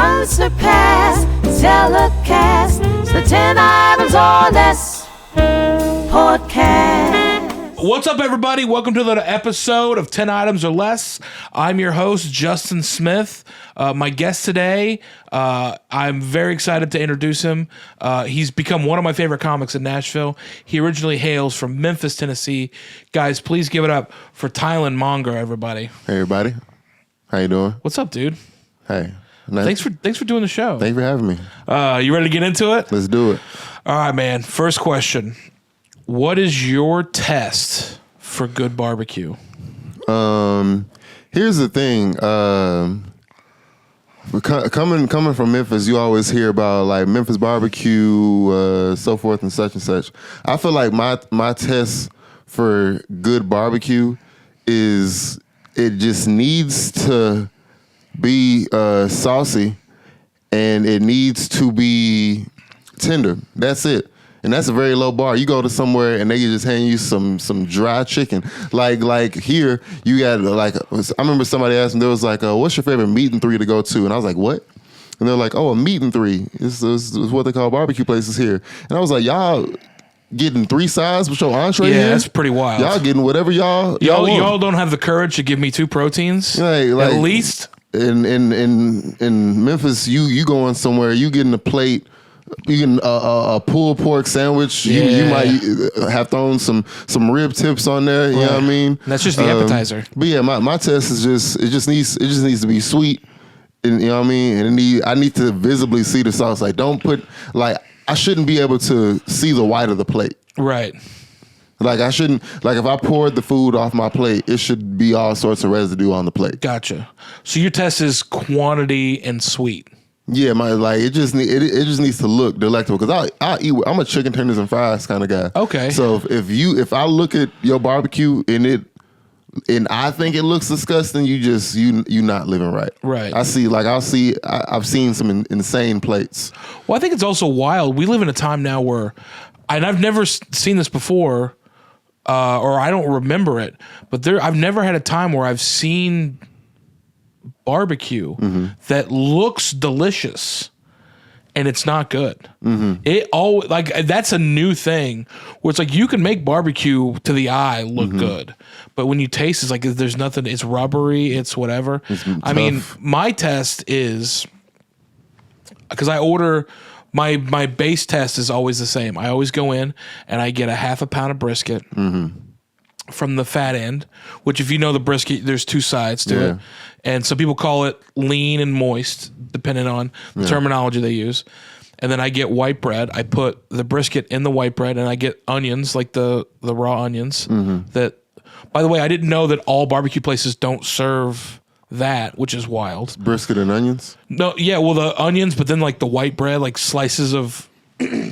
unsurpassed, telecast. It's the 10 items or less podcast. What's up, everybody? Welcome to the episode of 10 Items or Less. I'm your host, Justin Smith. My guest today, I'm very excited to introduce him. He's become one of my favorite comics in Nashville. He originally hails from Memphis, Tennessee. Guys, please give it up for Tylon Monger, everybody. Hey, everybody. How you doing? What's up, dude? Hey. Thanks for doing the show. Thanks for having me. You ready to get into it? Let's do it. All right, man. First question. What is your test for good barbecue? Here's the thing. Coming from Memphis, you always hear about like Memphis barbecue, so forth and such. I feel like my test for good barbecue is it just needs to be saucy and it needs to be tender. That's it. And that's a very low bar. You go to somewhere and they just hand you some dry chicken. Like here, you got like, I remember somebody asked me, there was like, what's your favorite meat and three to go to? And I was like, what? And they're like, oh, a meat and three. This is what they call barbecue places here. And I was like, y'all getting three sides with your entree here? Yeah, that's pretty wild. Y'all getting whatever y'all want. Y'all don't have the courage to give me two proteins? Like, at least? In Memphis, you going somewhere, you getting a plate, you can a pulled pork sandwich. Yeah. You might have thrown some rib tips on there. You know what I mean? That's just the appetizer. But yeah, my test is it just needs to be sweet. And, you know what I mean? And I need to visibly see the sauce. Like, don't put I shouldn't be able to see the white of the plate. Right. Like I shouldn't, like if I poured the food off my plate, it should be all sorts of residue on the plate. Gotcha. So your test is quantity and sweet. Yeah, it just needs to look delectable because I'll eat. I'm a chicken tenders and fries kind of guy. Okay. So if I look at your barbecue and I think it looks disgusting, you not living right. Right. I've seen some insane plates. Well, I think it's also wild. We live in a time now where, and I've never seen this before, or I don't remember it, but I've never had a time where I've seen barbecue that looks delicious and it's not good. It always, like, that's a new thing where it's like you can make barbecue to the eye look good, but when you taste, it's like there's nothing. It's rubbery. It's whatever. I mean, my test is because I order my base test is always the same. I always go in and I get a half a pound of brisket. From the fat end, which if you know the brisket, there's two sides to it. And some people call it lean and moist, depending on the terminology they use. And then I get white bread. I put the brisket in the white bread and I get onions, like the raw onions. That, by the way, I didn't know that all barbecue places don't serve that, which is wild. Brisket and onions? No, yeah, well, the onions, but then like the white bread, like slices of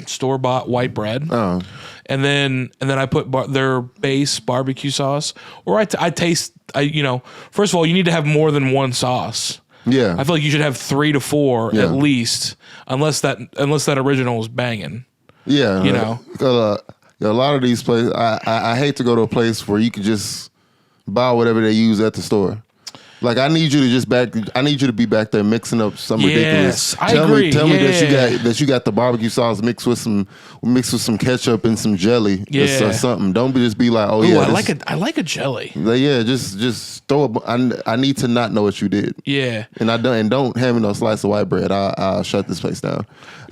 store-bought white bread. Oh. And then I put their base barbecue sauce, or I taste. First of all, you need to have more than one sauce. Yeah, I feel like you should have 3 to 4 at least, unless that original is banging. Yeah, a lot of these places. I hate to go to a place where you could just buy whatever they use at the store. Like I need you to be back there mixing up some ridiculous. I agree. Tell me that you got the barbecue sauce mixed with some ketchup and some jelly or something. Don't just be like, I like a jelly. Like, just throw it. I need to not know what you did. Yeah, and don't hand me no slice of white bread. I'll shut this place down.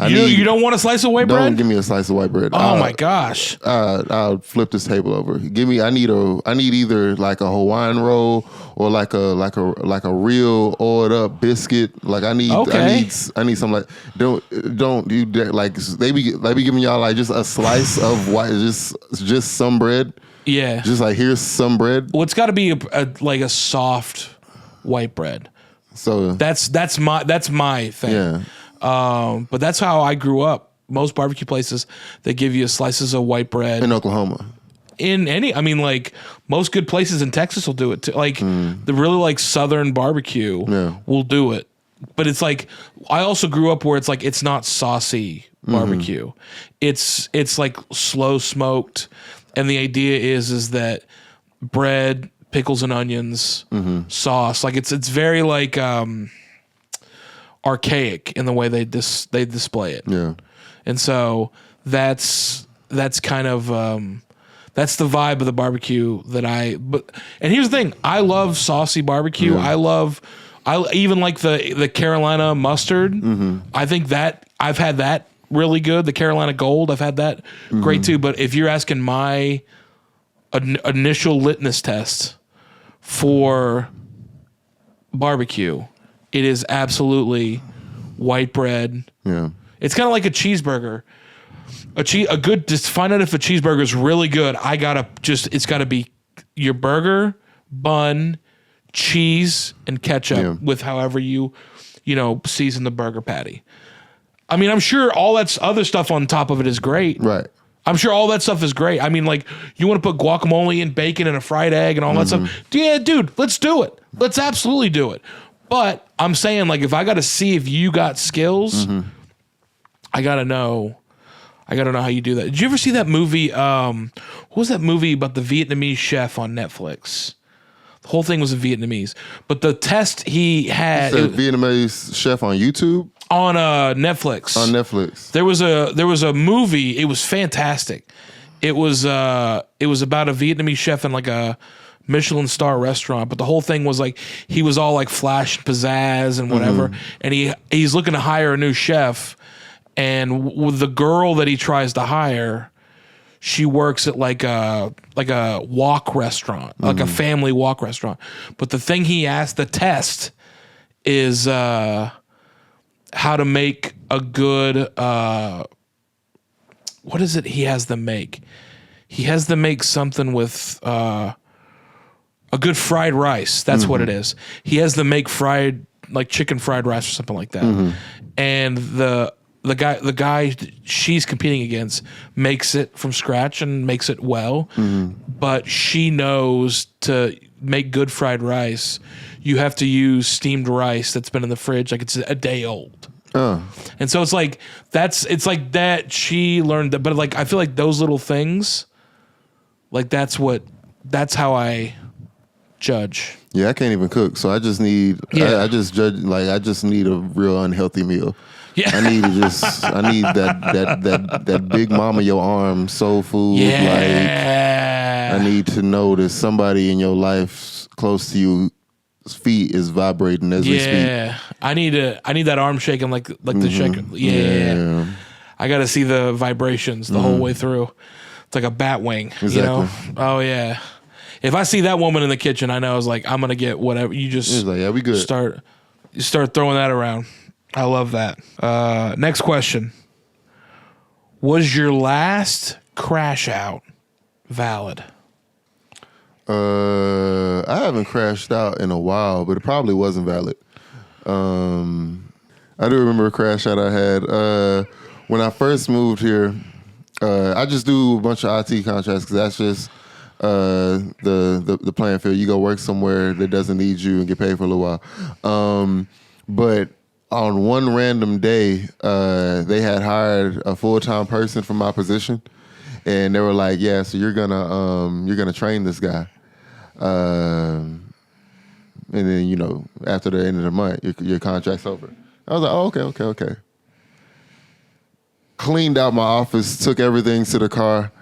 You don't want a slice of white bread? Don't give me a slice of white bread. Oh my gosh! I'll flip this table over. I need either like a Hawaiian roll or like a real oiled up biscuit. Like I need something like don't you like they be giving y'all like just a slice of white just some bread. Yeah, just like here's some bread. Well, it's got to be a soft white bread. So that's my thing. Yeah. But that's how I grew up. Most barbecue places, they give you slices of white bread. In Oklahoma. Like most good places in Texas will do it too. Like the really like Southern barbecue will do it. But it's like, I also grew up where it's like, it's not saucy barbecue. It's like slow smoked. And the idea is that bread, pickles and onions, sauce. Like it's very like, archaic in the way they display it. Yeah. And so that's kind of that's the vibe of the barbecue that and here's the thing, I love saucy barbecue. Yeah. I even like the Carolina mustard. Mm-hmm. I think that I've had that really good. The Carolina Gold, I've had that great too. But if you're asking my initial litmus test for barbecue, it is absolutely white bread. Yeah. It's kind of like a cheeseburger. Just find out if a cheeseburger is really good. It's gotta be your burger, bun, cheese, and ketchup with however you season the burger patty. I mean, I'm sure all that other stuff on top of it is great. Right. I'm sure all that stuff is great. I mean, like, you want to put guacamole and bacon and a fried egg and all that stuff. Yeah, dude, let's do it. Let's absolutely do it. But I'm saying, like, if I got to see if you got skills, I got to know how you do that. Did you ever see that movie? What was that movie about the Vietnamese chef on Netflix? The whole thing was in Vietnamese. But the test he had... Vietnamese chef on YouTube? On Netflix. On Netflix. There was a movie. It was fantastic. It was about a Vietnamese chef in like a Michelin star restaurant, but the whole thing was like he was all like flash and pizzazz and whatever, and he's looking to hire a new chef, and with the girl that he tries to hire, she works at like a wok restaurant, like a family wok restaurant. But the thing he asked, the test is how to make a good what is it he has them make? He has them make something with a good fried rice. That's what it is. He has them make chicken fried rice or something like that. And the guy she's competing against makes it from scratch and makes it well. But she knows to make good fried rice, you have to use steamed rice that's been in the fridge, like it's a day old. And so it's like that she learned that, but like I feel like those little things, like that's how I judge. Yeah, I can't even cook, so I just need I just judge, like I just need a real unhealthy meal. Yeah. I need that big mama your arm soul food. Yeah. Like I need to know that somebody in your life close to you feet is vibrating as we speak. Yeah. I need that arm shaking like the shaker. Yeah. I gotta see the vibrations the whole way through. It's like a bat wing. Exactly. You know? Oh yeah. If I see that woman in the kitchen, I know I was like, I'm gonna get whatever. You just like, yeah, we good. Start throwing that around. I love that. Next question. Was your last crash out valid? I haven't crashed out in a while, but it probably wasn't valid. I do remember a crash out I had when I first moved here. I just do a bunch of IT contracts because that's just the playing field. You go work somewhere that doesn't need you and get paid for a little while. But on one random day, they had hired a full-time person for my position, and they were like, "Yeah, so you're gonna train this guy." And then, after the end of the month, your contract's over. I was like, oh, okay. Cleaned out my office, took everything to the car.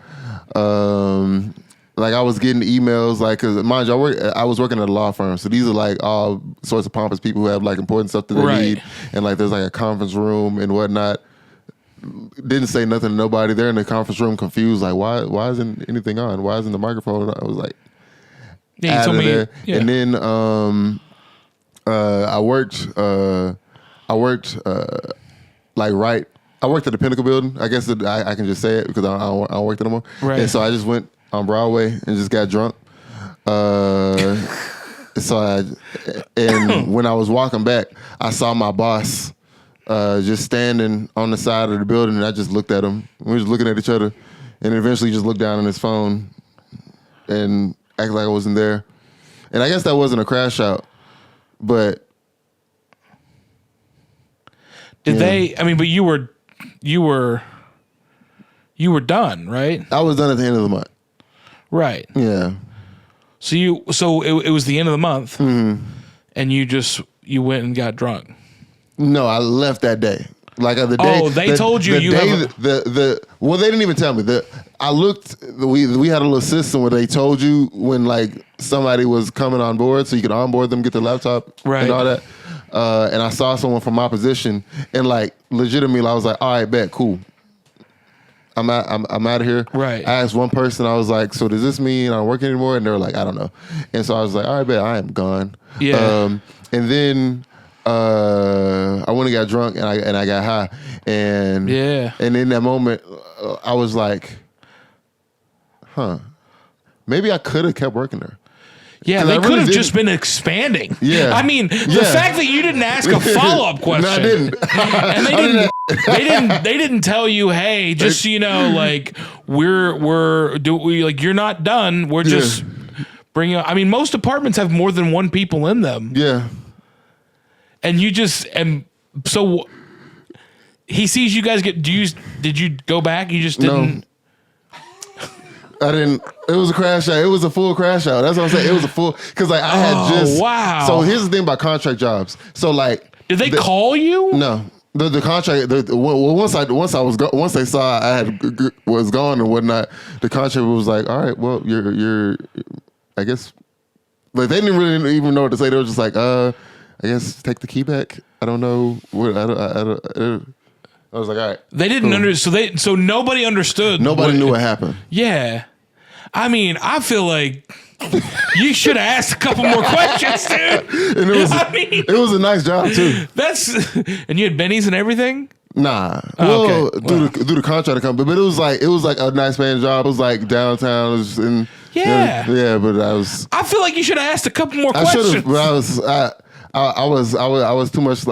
Like I was getting emails, like, cause mind you, I was working at a law firm, so these are like all sorts of pompous people who have like important stuff that they need, and like there's like a conference room and whatnot. Didn't say nothing to nobody. They're in the conference room confused, like why isn't anything on? Why isn't the microphone on? I was like, yeah, you told me, there. Yeah. And then I worked I worked at the Pinnacle building. I guess I can just say it because I don't work there no more. Right. And so I just went on Broadway and just got drunk. And when I was walking back, I saw my boss just standing on the side of the building, and I just looked at him. We were just looking at each other, and eventually just looked down on his phone and acted like I wasn't there. And I guess that wasn't a crash out, but did they? I mean, but you were done, right? I was done at the end of the month. Right. Yeah. So it was the end of the month, and you went and got drunk. No, I left that day. Like the day. Oh, they told you the you day, have well, they didn't even tell me. I looked. We had a little system where they told you when like somebody was coming on board, so you could onboard them, get the laptop, Right. and all that. And I saw someone from my position, and like legitimately, I was like, all right, bet, cool. I'm out of here. Right. I asked one person, I was like, so does this mean I don't work anymore? And they were like, I don't know. And so I was like, all right, bet, I am gone. Yeah. And then I went and got drunk and I got high. And and in that moment, I was like, maybe I could have kept working there. Yeah, they could have just been expanding. Yeah. I mean, the fact that you didn't ask a follow-up question. No, I didn't. And they didn't tell you, hey, just so you know, like you're not done. We're just bringing. I mean, most apartments have more than one people in them. Yeah. And so he sees you guys get. Did you go back? You just didn't. No. I didn't. It was a crash out. It was a full crash out. That's what I'm saying. It was a full because like I had just. Wow. So here's the thing about contract jobs. So like, did they call you? No. The contract. Once they saw I was gone and whatnot, the contract was like, all right, well you're. I guess. Like they didn't really even know what to say. They were just like, I guess take the key back. I don't know. I was like, all right. They didn't understand. So nobody understood. Nobody knew what happened. Yeah. I mean, I feel like you should have asked a couple more questions, dude. And it was a nice job too. And you had bennies and everything? Nah. Oh, okay. Through the contract company, but it was like a nice paying job. It was like downtown. It was in, yeah. But I feel like you should have asked a couple more I questions. should have, but I was too much.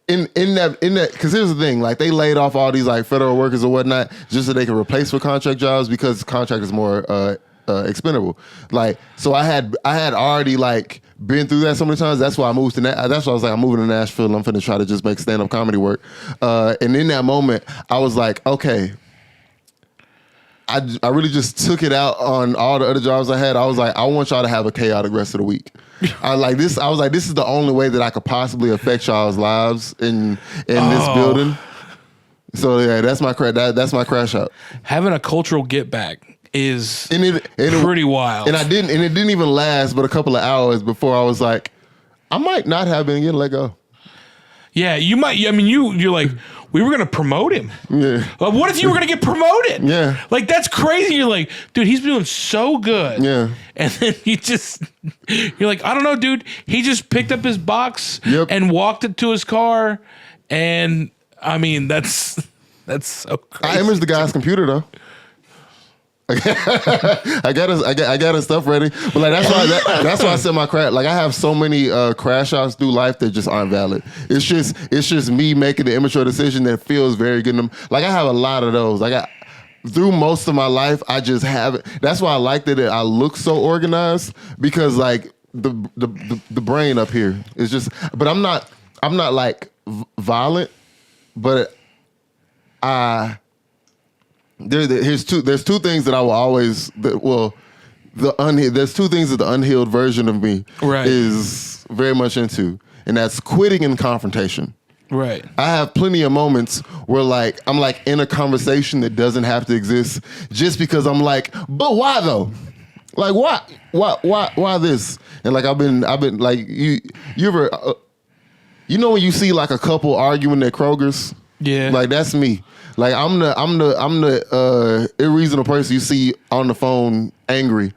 In that, because here's the thing, like they laid off all these like federal workers or whatnot just so they could replace for contract jobs because contract is more expendable. Like, so I had already like been through that so many times. That's why I moved to that's why I was like, I'm moving to Nashville. I'm finna try to just make stand up comedy work. And in that moment, I was like, okay. I really just took it out on all the other jobs I had. I was like, I want y'all to have a chaotic rest of the week. I was like, this is the only way that I could possibly affect y'all's lives in this building. So yeah, that's my crash out. Having a cultural get back is pretty wild. And it didn't even last but a couple of hours before I was like, I might not have been getting let go. Yeah, you might. I mean, you're like, we were going to promote him. Yeah. What if you were going to get promoted? Yeah. Like, that's crazy. You're like, dude, he's doing so good. Yeah. And then you're like, I don't know, dude. He just picked up his box and walked it to his car. And I mean, that's so crazy. I imaged the guy's computer though. I got his stuff ready, but like that's why I said my crash. Like I have so many crash outs through life that just aren't valid. It's just me making the immature decision that feels very good. Like I have a lot of those. Through most of my life, I just have it. That's why I like that I look so organized because like the brain up here is just. But I'm not like violent, but There's two things that I will always there's two things that the unhealed version of me is very much into, and that's quitting and confrontation. Right. I have plenty of moments where like I'm like in a conversation that doesn't have to exist just because I'm like, but why though? Like why this? And like I've been like you ever when you see like a couple arguing at Kroger's? Yeah. Like that's me. Like I'm the irreasonable person you see on the phone angry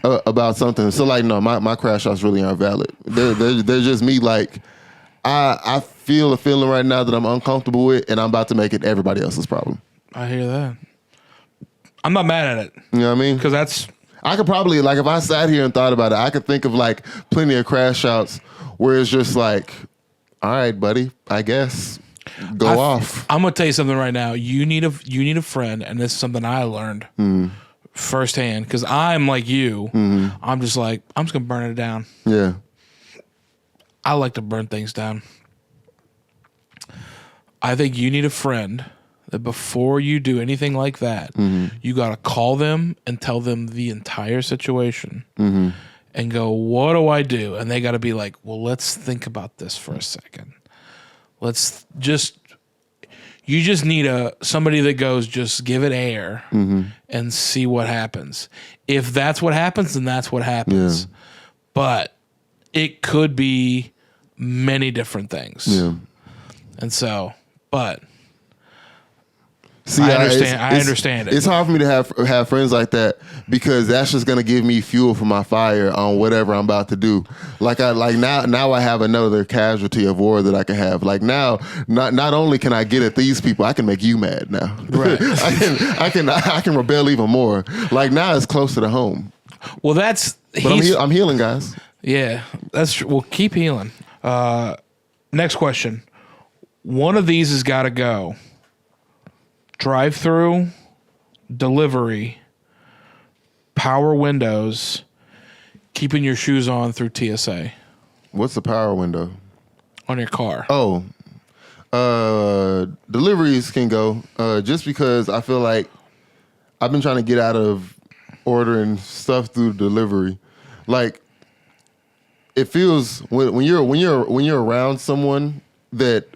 about something. So like no, my crash outs really aren't valid. They're just me. Like I feel a feeling right now that I'm uncomfortable with, and I'm about to make it everybody else's problem. I hear that. I'm not mad at it. You know what I mean? Because I could probably like if I sat here and thought about it, I could think of like plenty of crash outs where it's just like, all right, buddy, I guess. Go off. I'm gonna tell you something right now. You need a friend, and this is something I learned firsthand because I'm like you. I'm just like I'm just gonna burn it down. Yeah, I like to burn things down. I think you need a friend that before you do anything like that, you gotta call them and tell them the entire situation and go, "What do I do?" And they gotta be like, "Well, let's think about this for a second. You just need somebody that goes, just give it air and see what happens. If that's what happens, then that's what happens. Yeah. But it could be many different things. Yeah. And so, but See, I understand it. It's hard for me to have friends like that because that's just gonna give me fuel for my fire on whatever I'm about to do. Now I have another casualty of war that I can have. Like now, not only can I get at these people, I can make you mad now. Right. I can rebel even more. Like now it's closer to home. Well, I'm healing, guys. Yeah, that's true. Well, keep healing. Next question. One of these has got to go. Drive-through, delivery, power windows, keeping your shoes on through TSA. What's the power window? On your car. Oh, deliveries can go just because I feel like I've been trying to get out of ordering stuff through delivery. Like it feels when you're around someone that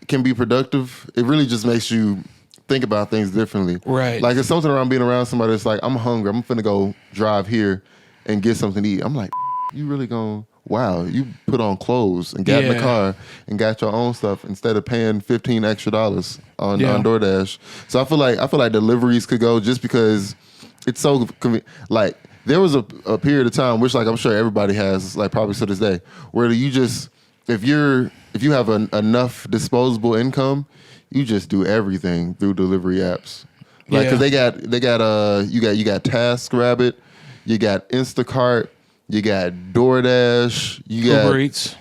can be productive, it really just makes you think about things differently. Right. Like it's something around being around somebody that's like, I'm hungry, I'm finna go drive here and get something to eat. I'm like, you really gonna, wow, you put on clothes and got in the car and got your own stuff instead of paying $15 extra on DoorDash. So I feel like deliveries could go just because it's so like there was a period of time, which like I'm sure everybody has, like probably to this day, where you just if you have enough disposable income, you just do everything through delivery apps. Like, cause they got you got TaskRabbit, you got Instacart, you got DoorDash, you got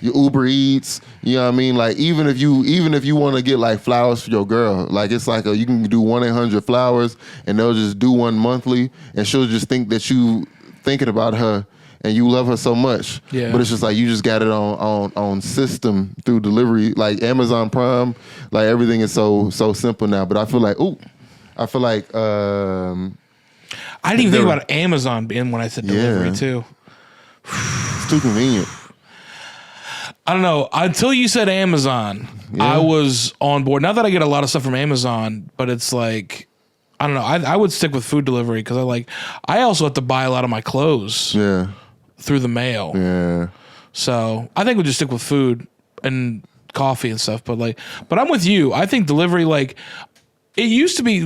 Uber Eats. You know what I mean? Like even if you want to get like flowers for your girl, like it's like you can do 1-800-Flowers, and they'll just do one monthly, and she'll just think that you thinking about her. And you love her so much, but it's just like you just got it on system through delivery, like Amazon Prime. Like everything is so simple now. But I feel like I didn't even think about Amazon being when I said delivery too. It's too convenient. I don't know. Until you said Amazon, I was on board. Not that I get a lot of stuff from Amazon, but it's like, I don't know. I would stick with food delivery because I also have to buy a lot of my clothes. Yeah. Through the mail. Yeah. So I think we'll just stick with food and coffee and stuff. But I'm with you. I think delivery, like it used to be,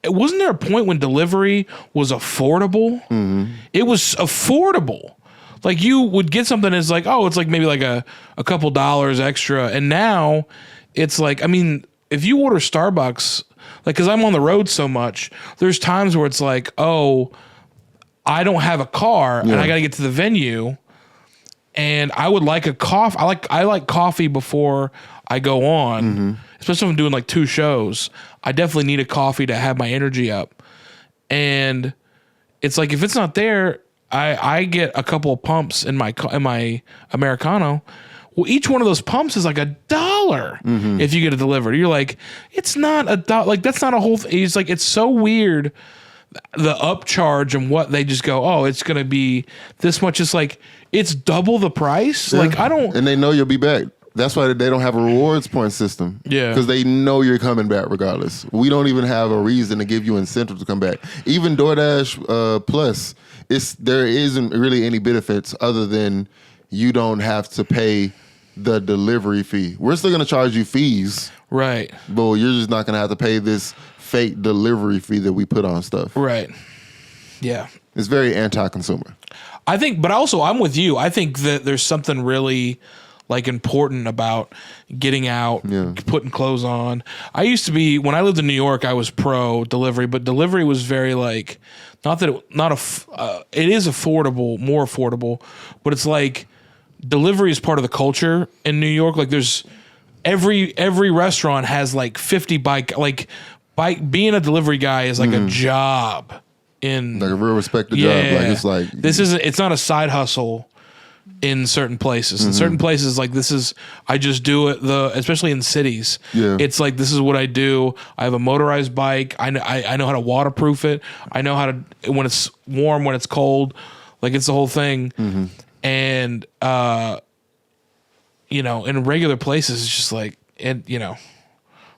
wasn't there a point when delivery was affordable? Mm-hmm. It was affordable. Like you would get something that's like, oh, it's like maybe like a couple dollars extra. And now it's like, I mean, if you order Starbucks, like, cause I'm on the road so much, there's times where it's like, oh, I don't have a car and I got to get to the venue, and I would like a coffee. I like coffee before I go on, especially if I'm doing like 2 shows. I definitely need a coffee to have my energy up. And it's like, if it's not there, I get a couple of pumps in my Americano. Well, each one of those pumps is like $1 if you get it delivered. You're like, it's not $1. Like that's not a whole thing. It's like, it's so weird. The upcharge and what they just go, oh, it's going to be this much. It's like, it's double the price. Yeah. Like and they know you'll be back. That's why they don't have a rewards point system. Yeah. Because they know you're coming back regardless. We don't even have a reason to give you incentive to come back. Even DoorDash Plus, there isn't really any benefits other than you don't have to pay the delivery fee. We're still going to charge you fees. Right. But you're just not going to have to pay this fake delivery fee that we put on stuff. Right. Yeah. It's very anti-consumer. I think, but also I'm with you. I think that there's something really like important about getting out, putting clothes on. I used to be, when I lived in New York, I was pro delivery, but delivery was very like, it is affordable, more affordable, but it's like delivery is part of the culture in New York. Like there's every restaurant has like 50 being a delivery guy is like a job in like a real respected job. Like it's not a side hustle in certain places. In certain places, like I just do it. Especially in cities, it's like this is what I do. I have a motorized bike. I know how to waterproof it. I know how to when it's warm, when it's cold. Like it's the whole thing. And in regular places, it's just like,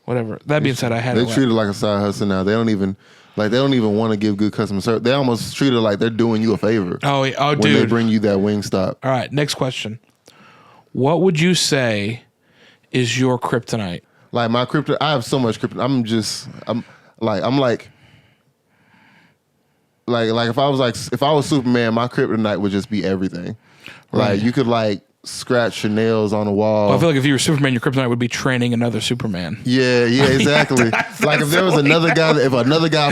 whatever. That being said, I had They treat it like a side hustle now. They don't even want to give good customer service. They almost treat it like they're doing you a favor. Oh, when dude. they bring you that Wingstop. All right, next question. What would you say is your kryptonite? Like my kryptonite, I have so much kryptonite. If I was Superman, my kryptonite would just be everything. Right. Like you could scratch your nails on the wall. Well, I feel like if you were Superman, your kryptonite would be training another Superman. Yeah, exactly. Like if there was another guy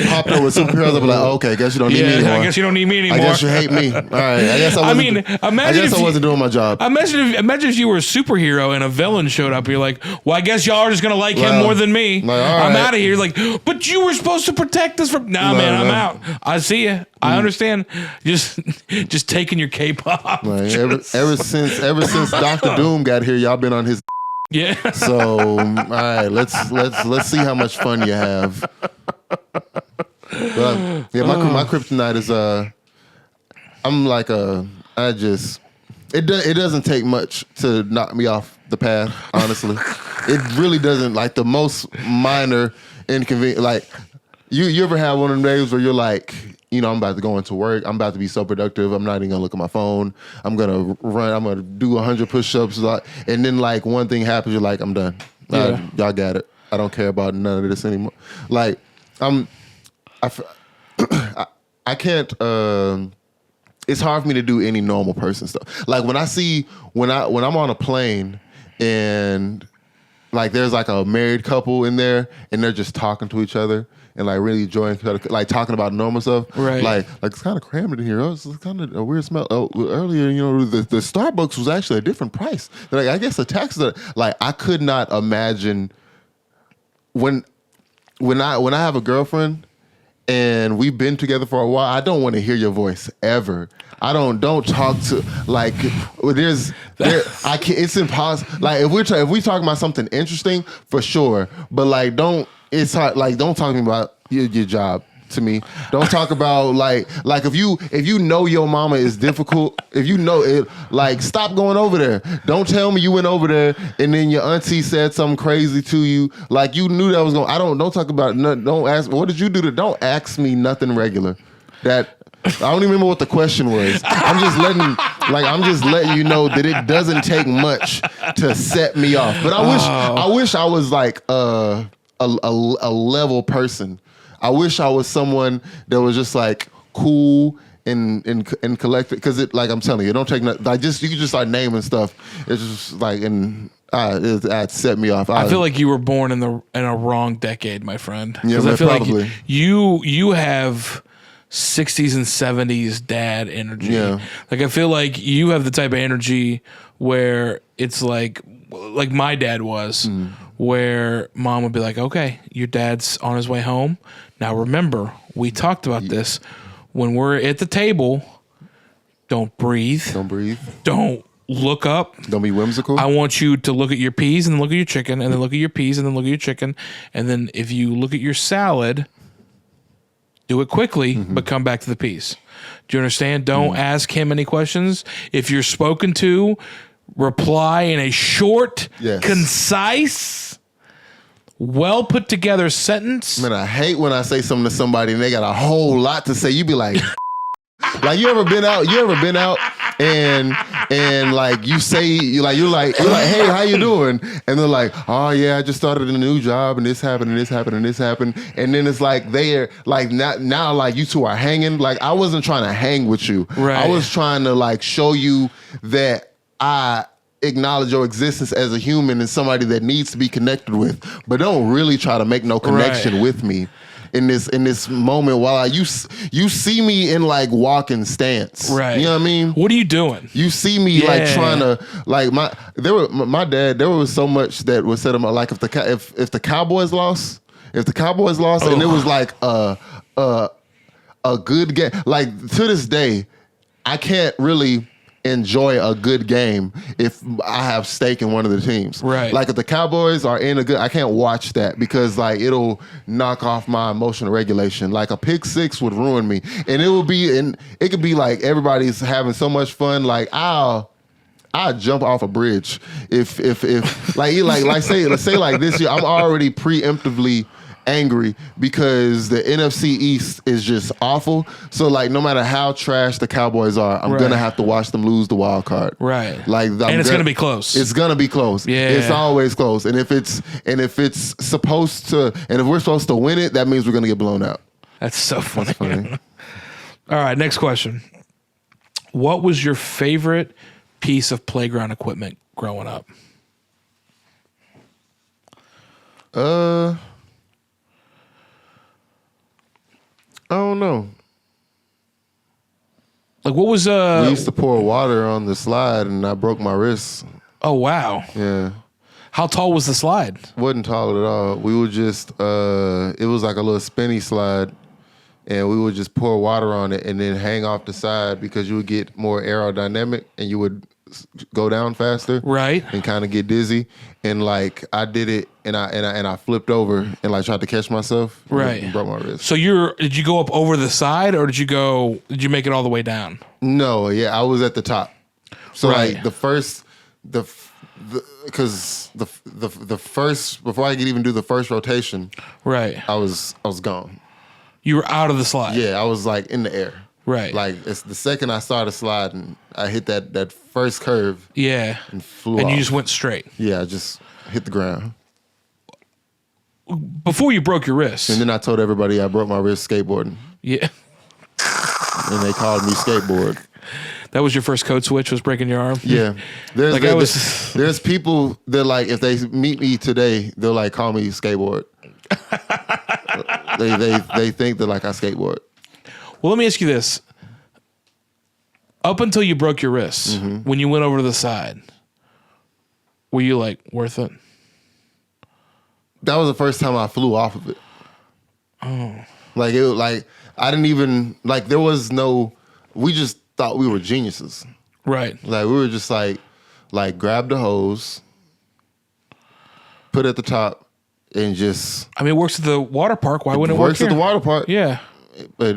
popped up with superheroes, I'd be like, okay, I guess you don't need me anymore. I guess you don't need me anymore. I guess you hate me. All right, I guess I wasn't doing my job. Imagine if you were a superhero and a villain showed up. You're like, well, I guess y'all are just gonna like him more than me. Like, I'm right. out of here. Like, but you were supposed to protect us from. Nah, man, I'm out. I see you. I understand. Just taking your cape off. Like, ever since Dr. Doom got here, y'all been on his. Yeah. So all right, let's see how much fun you have. But, my kryptonite is it doesn't take much to knock me off the path. Honestly, it really doesn't. Like the most minor inconvenience. Like you ever have one of them days where you're like, I'm about to go into work. I'm about to be so productive. I'm not even gonna look at my phone. I'm gonna run. I'm gonna do 100 push-ups. And then one thing happens. You're like, I'm done. Yeah. Y'all got it. I don't care about none of this anymore. Like I can't. It's hard for me to do any normal person stuff. Like when I'm on a plane and there's a married couple in there and they're just talking to each other. And really enjoying talking about normal stuff. Right. Like it's kind of crammed in here. Oh, it's kind of a weird smell. Oh, earlier, the Starbucks was actually a different price. I guess the taxes are I could not imagine when I have a girlfriend and we've been together for a while, I don't want to hear your voice ever. I don't talk to it's impossible. If we talk about something interesting, for sure. But don't. It's hard. Don't talk to me about your job to me. Don't talk about if you know your mama is difficult. If you know it, stop going over there. Don't tell me you went over there and then your auntie said something crazy to you. You knew that was going. Don't talk about it. Don't ask. What did you do? Don't ask me nothing regular. That I don't even remember what the question was. I'm just letting you know that it doesn't take much to set me off. But I wish I was a level person. I wish I was someone that was just cool and collected. Because I'm telling you, it don't take nothing. You can just start naming stuff. It's just it set me off. I feel like you were born in a wrong decade, my friend. Yeah, I feel probably. like you have 60s and 70s dad energy. Yeah. I feel like you have the type of energy where it's like my dad was. Where mom would be like, okay, your dad's on his way home. Now remember, we talked about this. When we're at the table, don't breathe. Don't look up. Don't be whimsical. I want you to look at your peas and then look at your chicken and then look at your peas and then look at your chicken. And then if you look at your salad, do it quickly, but come back to the peas. Do you understand? Don't ask him any questions. If you're spoken to, reply in a short, concise, well put together sentence. Man, I hate when I say something to somebody and they got a whole lot to say. You be like, you ever been out and you say you're like, hey, how you doing? And they're like, oh yeah, I just started a new job and this happened and this happened and this happened. And then it's they're now you two are hanging. I wasn't trying to hang with you. Right. I was trying to show you that I acknowledge your existence as a human and somebody that needs to be connected with, but don't really try to make no connection with me in this moment while you see me in walking stance. Right. You know what I mean? What are you doing? You see me trying to my dad. There was so much that was said about if the Cowboys lost, and it was a good game. To this day, I can't really enjoy a good game if I have stake in one of the teams. Right. If the Cowboys are in a good, I can't watch that because it'll knock off my emotional regulation. A pick six would ruin me, and it could be everybody's having so much fun. I'd jump off a bridge if let's say like this year I'm already preemptively angry because the NFC East is just awful. So like no matter how trash the Cowboys are, I'm gonna have to watch them lose the wild card. Right. Like and it's gonna be close. It's gonna be close. Yeah. It's always close. And if it's supposed to, and if we're supposed to win it, that means we're gonna get blown out. That's so funny. All right, next question. What was your favorite piece of playground equipment growing up? I don't know. Like what was we used to pour water on the slide and I broke my wrist. Oh wow. Yeah. How tall was the slide? Wasn't tall at all. We would just it was like a little spinny slide and we would just pour water on it and then hang off the side because you would get more aerodynamic and you would go down faster, right? And kind of get dizzy. And like I did it, and I flipped over and like tried to catch myself, right? And broke my wrist. So did you go up over the side, or did you make it all the way down? No, yeah, I was at the top. So right. like the first before I could even do the first rotation, right? I was gone. You were out of the slide. Yeah, I was like in the air. Right. Like it's the second I started sliding, I hit that first curve. Yeah. And flew and off. you just went straight. Yeah, I just hit the ground. Before you broke your wrist. And then I told everybody I broke my wrist skateboarding. Yeah. And they called me skateboard. That was your first code switch, was breaking your arm? Yeah. There's people that like, if they meet me today, they'll like call me skateboard. they think that like I skateboard. Well, let me ask you this. Up until you broke your wrist, when you went over to the side, were you like, worth it? That was the first time I flew off of it. Oh. I didn't even, like, there was no, we just thought we were geniuses. Right. Like, we were just like grab the hose, put it at the top, and just. I mean, it works at the water park. Why wouldn't it work here? It works at the water park. Yeah. But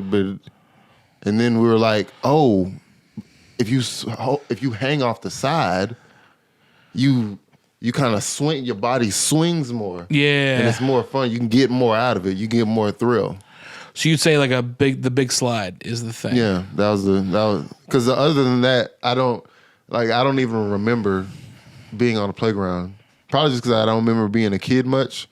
and then we were like, oh, if you hang off the side, you kind of swing, your body swings more. Yeah. And it's more fun. You can get more out of it. You get more thrill. So you'd say like the big slide is the thing. Yeah, that was because other than that, I don't even remember being on the playground. Probably just because I don't remember being a kid much,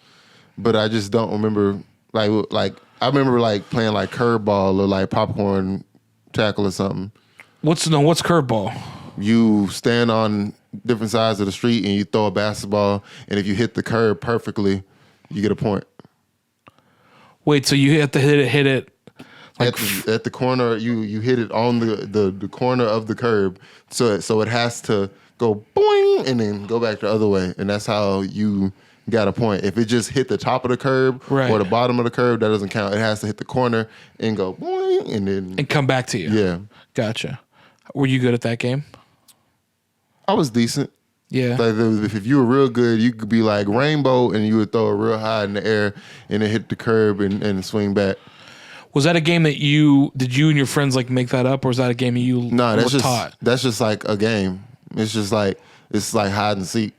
but I just don't remember like I remember like playing like curveball or like popcorn tackle or something. What's curveball? You stand on different sides of the street and you throw a basketball, and if you hit the curb perfectly, you get a point. Wait, so you have to hit it like at the corner. You hit it on the corner of the curb, so it has to go boing and then go back the other way, and that's how you got a point. If it just hit the top of the curb or the bottom of the curb, that doesn't count. It has to hit the corner and go boing and come back to you. Yeah, gotcha. Were you good at that game? I was decent. Yeah. Like if you were real good, you could be like rainbow and you would throw it real high in the air and it hit the curb and swing back. Was that a game that did you and your friends like make that up, or was that a game you taught? That's just like a game. It's like hide and seek.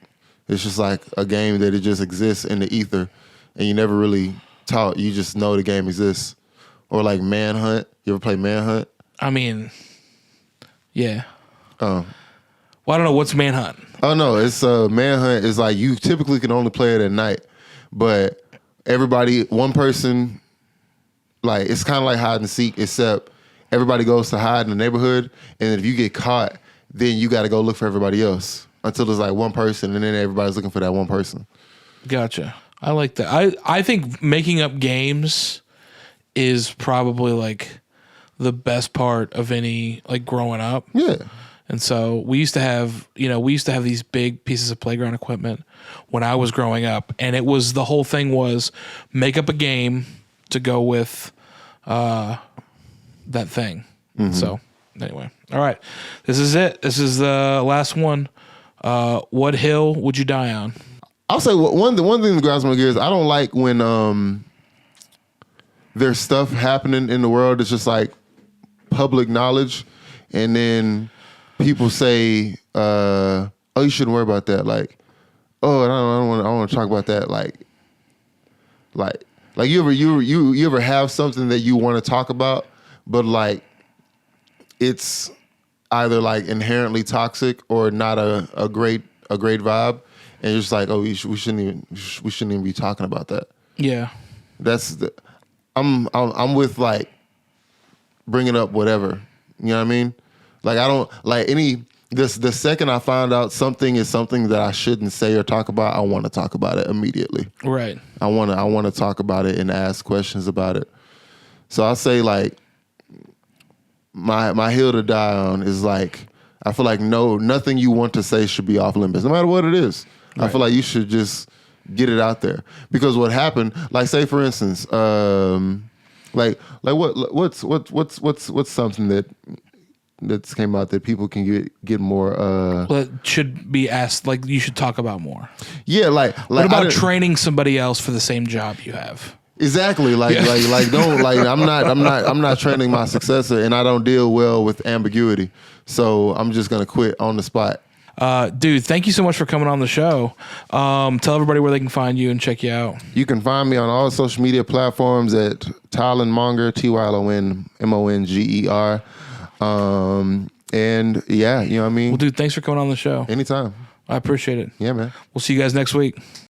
It's just like a game that it just exists in the ether and you never really taught. You just know the game exists. Or like Manhunt. You ever play Manhunt? I mean, yeah. Oh. Well, I don't know. What's Manhunt? Oh, no. It's Manhunt is like you typically can only play it at night. But one person, like it's kind of like hide and seek, except everybody goes to hide in the neighborhood. And if you get caught, then you got to go look for everybody else until there's like one person, and then everybody's looking for that one person. Gotcha. I like that. I think making up games is probably like the best part of any like growing up. Yeah. And so we used to have these big pieces of playground equipment when I was growing up, and the whole thing was make up a game to go with that thing. Mm-hmm. So anyway, all right, this is it. This is the last one. What hill would you die on? I'll say one thing that grinds my gears. I don't like when there's stuff happening in the world that's just like public knowledge, and then people say, "Oh, you shouldn't worry about that." Like, "Oh, I don't want to talk about that." Like you ever have something that you want to talk about, but like it's either like inherently toxic or not a great vibe, and you're just like, "Oh, we shouldn't even be talking about that." Yeah. I'm with like bringing up whatever. You know what I mean? Like I don't like any. The second I find out something is something that I shouldn't say or talk about, I want to talk about it immediately. Right. I want to talk about it and ask questions about it. So I say like my hill to die on is like I feel like nothing you want to say should be off limits, no matter what it is. Right. I feel like you should just get it out there, because what happened, like say for instance, what's something that's came out that people can get more well, it should be asked, like you should talk about more. Yeah, like what about training somebody else for the same job you have? Exactly. Like don't like I'm not training my successor, and I don't deal well with ambiguity. So I'm just gonna quit on the spot. Dude, thank you so much for coming on the show. Tell everybody where they can find you and check you out. You can find me on all social media platforms at Tylon Monger, TylonMonger. And yeah, you know what I mean? Well, dude, thanks for coming on the show. Anytime. I appreciate it. Yeah, man. We'll see you guys next week.